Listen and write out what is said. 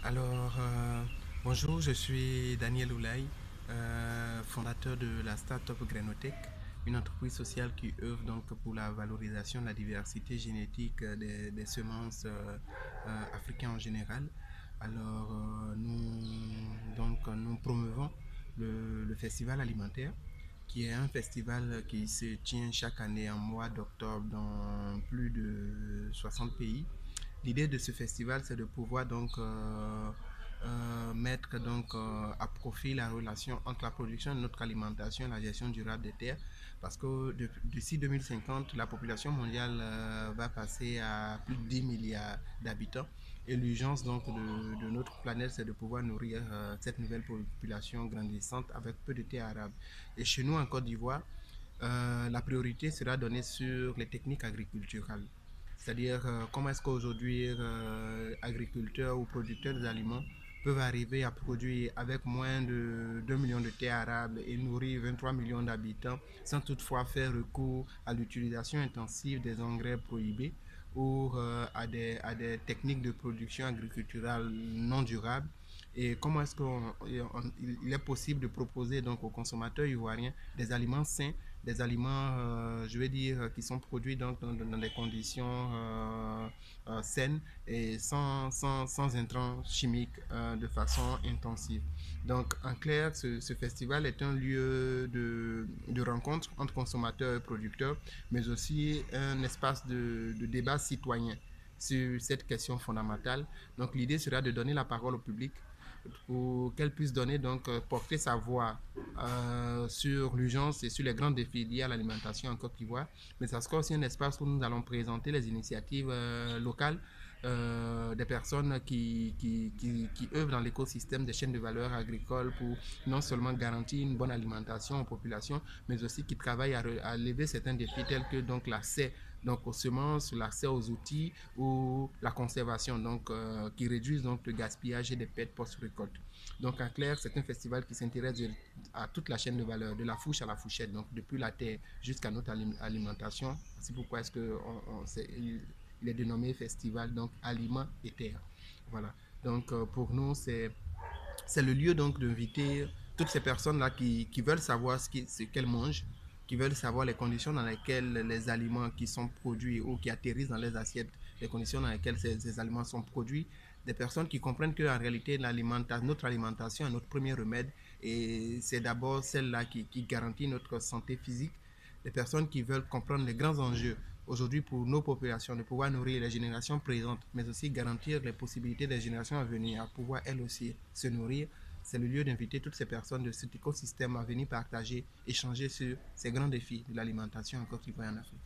Alors, bonjour, je suis Daniel Oulay, fondateur de la start-up Grenotech, une entreprise sociale qui œuvre donc pour la valorisation de la diversité génétique des semences africaines en général. Alors, nous promouvons le festival alimentaire, qui est un festival qui se tient chaque année en mois d'octobre dans plus de 60 pays. L'idée de ce festival, c'est de pouvoir mettre à profit la relation entre la production de notre alimentation et la gestion durable des terres, parce que d'ici 2050, la population mondiale va passer à plus de 10 milliards d'habitants. Et l'urgence de notre planète, c'est de pouvoir nourrir cette nouvelle population grandissante avec peu de terres arables. Et chez nous, en Côte d'Ivoire, la priorité sera donnée sur les techniques agriculturales. C'est-à-dire comment est-ce qu'aujourd'hui agriculteurs ou producteurs d'aliments peuvent arriver à produire avec moins de 2 millions de terres arables et nourrir 23 millions d'habitants sans toutefois faire recours à l'utilisation intensive des engrais prohibés ou à des techniques de production agriculturelle non durables. Et comment est-ce qu'il est possible de proposer donc aux consommateurs ivoiriens des aliments sains, des aliments, je vais dire, qui sont produits dans des conditions saines et sans intrants chimiques de façon intensive. Donc, en clair, ce festival est un lieu de rencontre entre consommateurs et producteurs, mais aussi un espace de débat citoyen sur cette question fondamentale. Donc, l'idée sera de donner la parole au public pour qu'elle puisse donner porter sa voix sur l'urgence et sur les grands défis liés à l'alimentation en Côte d'Ivoire. Mais ça sera aussi un espace où nous allons présenter les initiatives locales des personnes qui œuvrent dans l'écosystème des chaînes de valeur agricoles pour non seulement garantir une bonne alimentation aux populations, mais aussi qui travaillent à lever certains défis tels que donc l'accès aux semences, l'accès aux outils ou la conservation, qui réduisent donc le gaspillage et des pertes post-récolte. Donc en clair, c'est un festival qui s'intéresse à toute la chaîne de valeur, de la fourche à la fourchette, donc depuis la terre jusqu'à notre alimentation. C'est pourquoi est-ce que il est dénommé festival donc aliments et terre. Voilà. Donc pour nous, c'est le lieu donc d'inviter toutes ces personnes-là qui veulent savoir ce qu'elles mangent, qui veulent savoir les conditions dans lesquelles les aliments qui sont produits ou qui atterrissent dans les assiettes, les conditions dans lesquelles ces aliments sont produits, des personnes qui comprennent qu'en réalité, notre alimentation est notre premier remède et c'est d'abord celle-là qui garantit notre santé physique. Des personnes qui veulent comprendre les grands enjeux aujourd'hui pour nos populations, de pouvoir nourrir les générations présentes, mais aussi garantir les possibilités des générations à venir à pouvoir elles aussi se nourrir. C'est le lieu d'inviter toutes ces personnes de cet écosystème à venir partager, échanger sur ces grands défis de l'alimentation en Côte d'Ivoire et en Afrique.